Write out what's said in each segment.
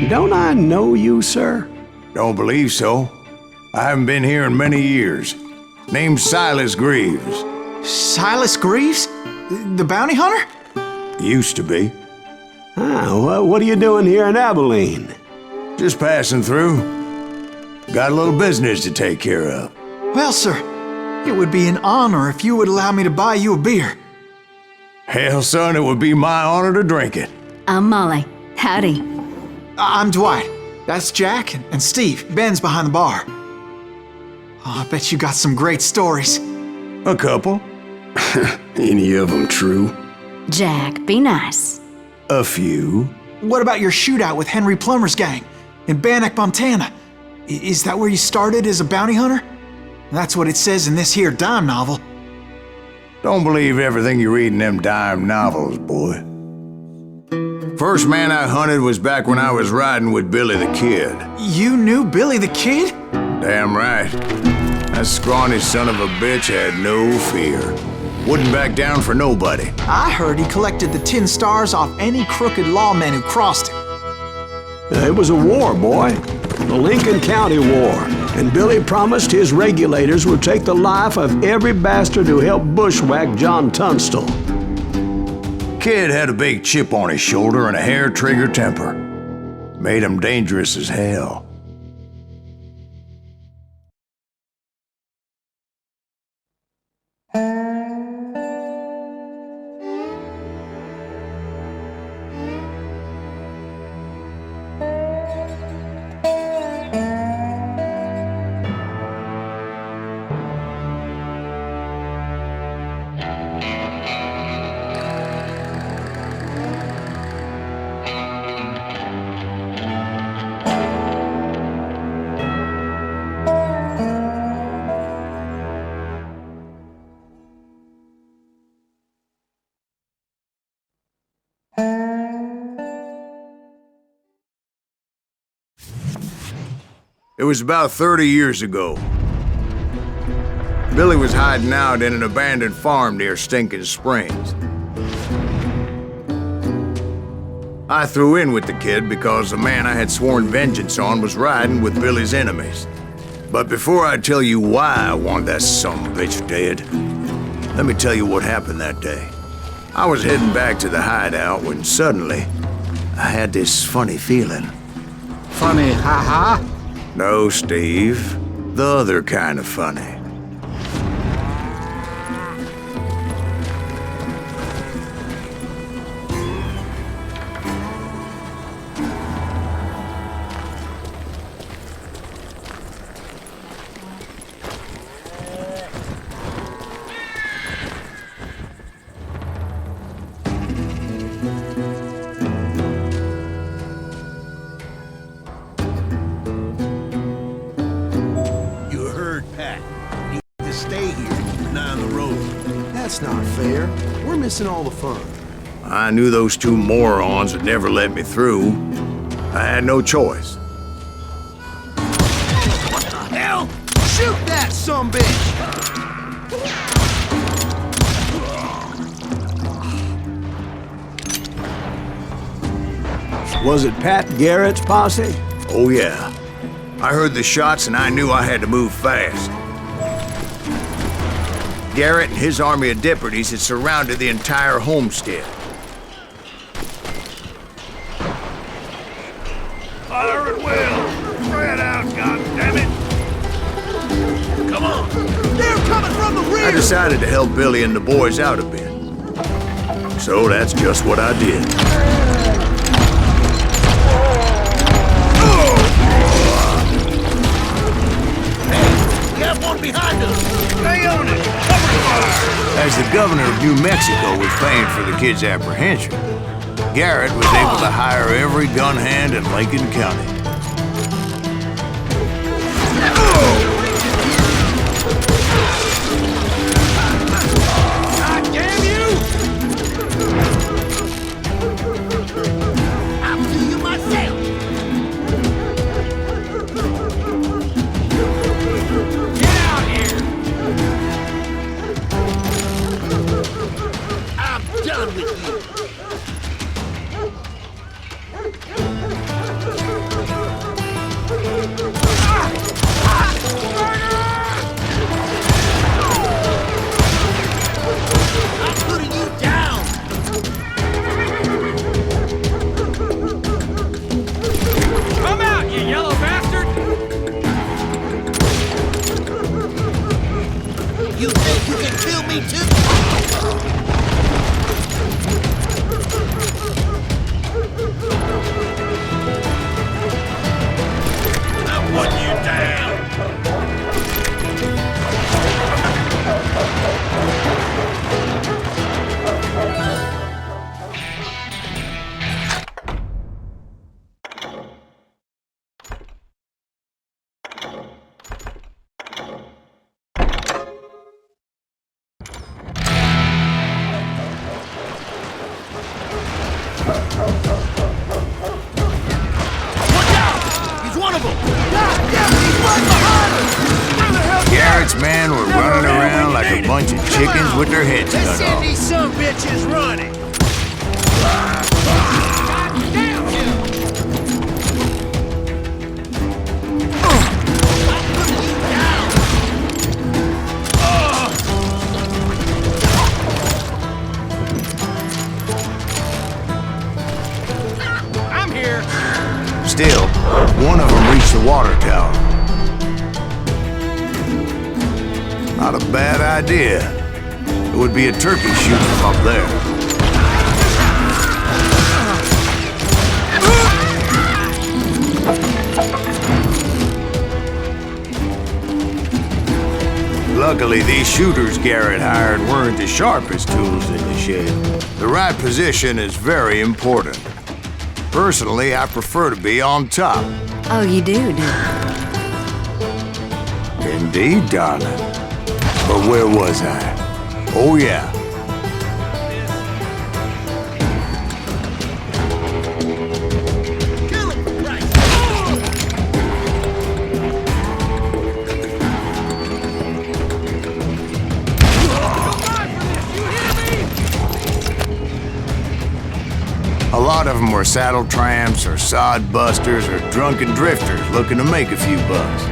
Don't I know you, sir? Don't believe so. I haven't been here in many years. Name's Silas Greaves. Silas Greaves? The bounty hunter? Used to be. What are you doing here in Abilene? Just passing through. Got a little business to take care of. Well, sir, it would be an honor if you would allow me to buy you a beer. Hell, son, it would be my honor to drink it. I'm Molly. Howdy. I'm Dwight. That's Jack and Steve. Ben's behind the bar. Oh, I bet you got some great stories. A couple. Any of them true? Jack, be nice. A few. What about your shootout with Henry Plummer's gang in Bannock, Montana? Is that where you started as a bounty hunter? That's what it says in this here dime novel. Don't believe everything you read in them dime novels, boy. First man I hunted was back when I was riding with Billy the Kid. You knew Billy the Kid? Damn right. That scrawny son of a bitch had no fear. Wouldn't back down for nobody. I heard he collected the 10 stars off any crooked lawmen who crossed him. It was a war, boy. The Lincoln County War. And Billy promised his regulators would take the life of every bastard who helped bushwhack John Tunstall. Kid had a big chip on his shoulder and a hair-trigger temper. Made him dangerous as hell. It was about 30 years ago. Billy was hiding out in an abandoned farm near Stinking Springs. I threw in with the kid because the man I had sworn vengeance on was riding with Billy's enemies. But before I tell you why I want that son of a bitch dead, let me tell you what happened that day. I was heading back to the hideout when suddenly I had this funny feeling. Funny, ha-ha? No, Steve. The other kind of funny. That's not fair. We're missing all the fun. I knew those two morons would never let me through. I had no choice. What the hell? Shoot that sumbitch! Was it Pat Garrett's posse? Oh yeah. I heard the shots and I knew I had to move fast. Garrett and his army of deputies had surrounded the entire homestead. Fire at will! Spread out, goddammit! Come on! They're coming from the rear! I decided to help Billy and the boys out a bit. So that's just what I did. Hey, you have one behind us! Stay on it! Cover fire! As the governor of New Mexico was paying for the kid's apprehension, Garrett was able to hire every gun hand in Lincoln County. God damn you! I'll do you myself! Get out here! I'm done with you! kill me too? I want you down! Garrett's men were running around like a bunch of chickens with their heads Let's cut send off. these some bitches running! I'm here! Still, one of them reached the water tower. Not a bad idea. It would be a turkey shoot from up there. Luckily, these shooters Garrett hired weren't the sharpest tools in the shed. The right position is very important. Personally, I prefer to be on top. Oh, you do you? Indeed, darling. But where was I? Oh, yeah. Kill him! Right! A lot of them were saddle tramps or sod busters or drunken drifters looking to make a few bucks.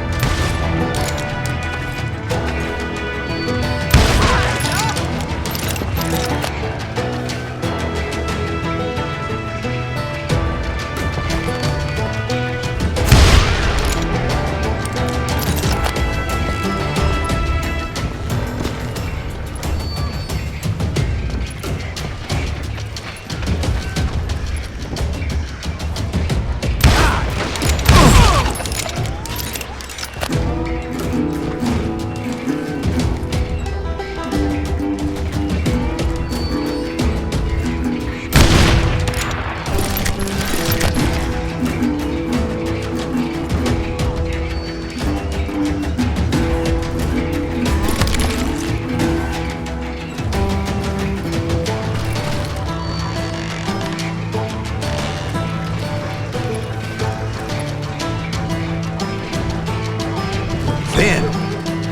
Then,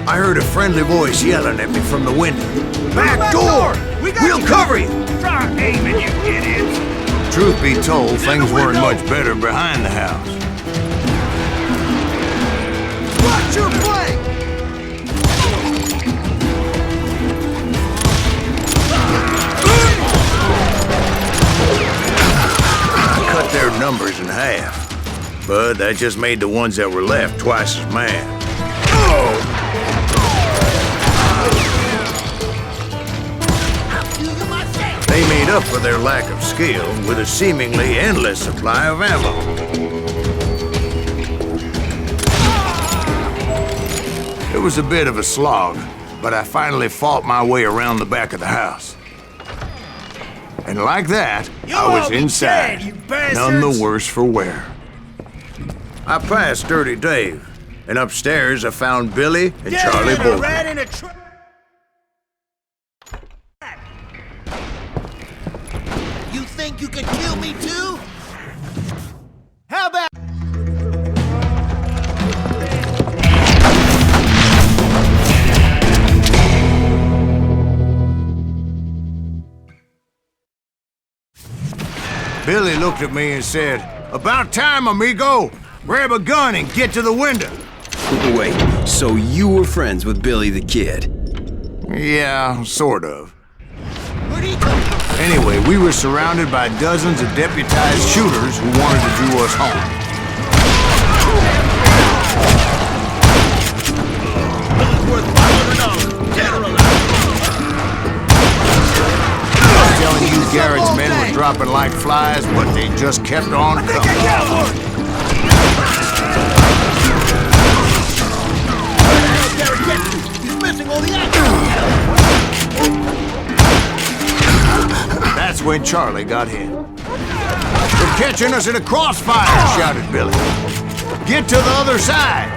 I heard a friendly voice yelling at me from the window. Back door! We'll cover you! Try aiming, you idiots! Truth be told, things weren't much better behind the house. Watch your flank! Cut their numbers in half. But that just made the ones that were left twice as mad. They made up for their lack of skill with a seemingly endless supply of ammo. It was a bit of a slog, but I finally fought my way around the back of the house. And like that, I was inside, none the worse for wear. I passed Dirty Dave, and upstairs I found Billy and Charlie Bolton. Rat in a trap! You think you can kill me too? How about... Billy looked at me and said, "About time, amigo! Grab a gun and get to the window." Wait, so you were friends with Billy the Kid? Yeah, sort of. Where'd he come from? Anyway, we were surrounded by dozens of deputized shooters who wanted to do us home. Worth $500, dead or alive. dropping like flies, but they just kept on coming. I got one! Derek, get you! He's missing all the action! That's when Charlie got hit. "They're catching us in a crossfire," shouted Billy. "Get to the other side!"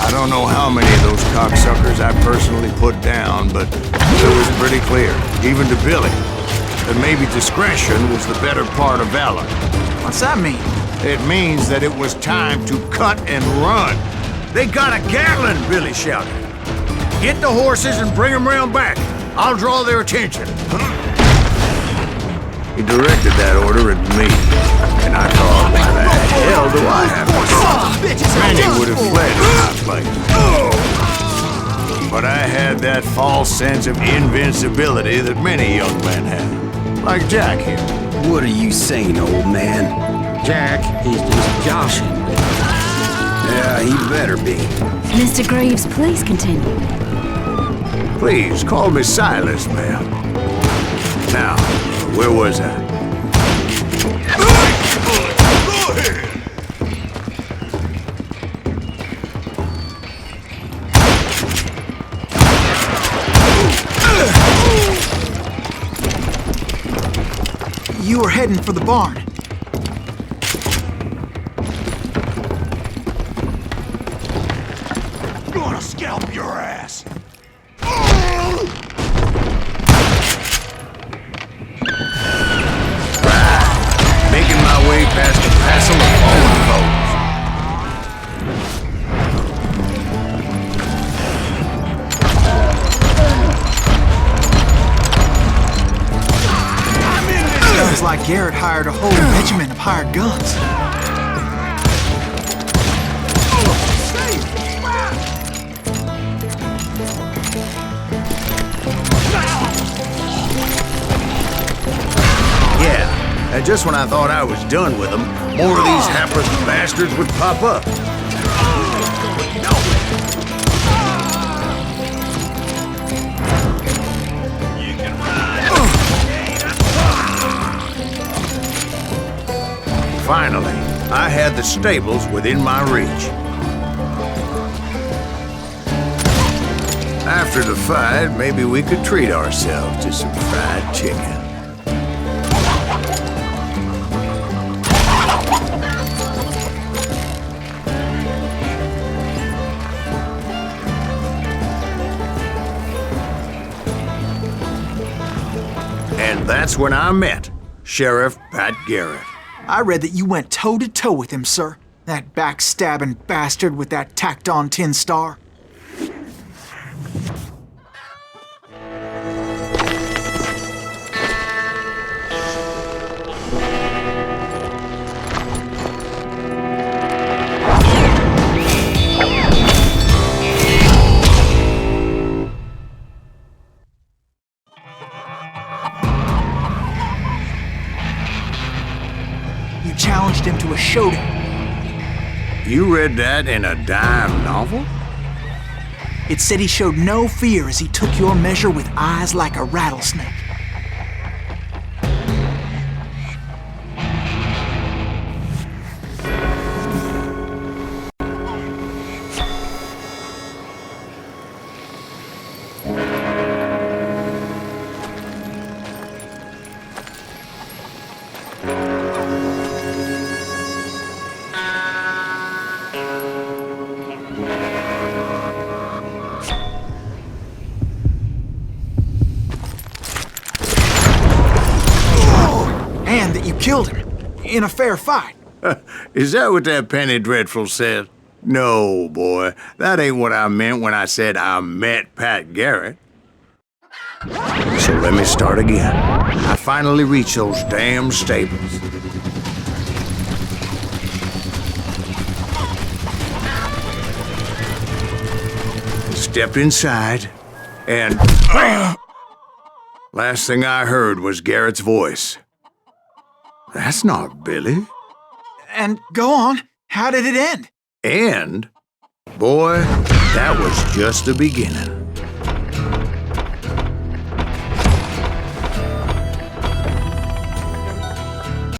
I don't know how many of those cocksuckers I personally put down, but it was pretty clear, even to Billy, that maybe discretion was the better part of valor. What's that mean? It means that it was time to cut and run. "They got a Gatling," Billy shouted. "Get the horses and bring them round back. I'll draw their attention." He directed that order at me, and I thought, why the hell do I have to do? Many would have fled in my place. But I had that false sense of invincibility that many young men have, like Jack here. What are you saying, old man? Jack, he's just joshing me. Yeah, he better be. Mr. Greaves, please continue. Please, call me Silas, ma'am. Now, where was I? You were heading for the barn. Gonna scalp your ass! Making my way past a passel of fallen foes. Sounds like Garrett hired a whole regiment of hired guns. Yeah, and just when I thought I was done with them, more of these hapless bastards would pop up. Finally, I had the stables within my reach. After the fight, maybe we could treat ourselves to some fried chicken. And that's when I met Sheriff Pat Garrett. I read that you went toe-to-toe with him, sir. That backstabbing bastard with that tacked-on tin star. You challenged him to a showdown. You read that in a dime novel? It said he showed no fear as he took your measure with eyes like a rattlesnake. And that you killed him in a fair fight. Is that what that penny dreadful said? No, boy. That ain't what I meant when I said I met Pat Garrett. So let me start again. I finally reached those damn stables. Stepped inside, and last thing I heard was Garrett's voice. That's not Billy. And go on, how did it end? And, boy, that was just the beginning.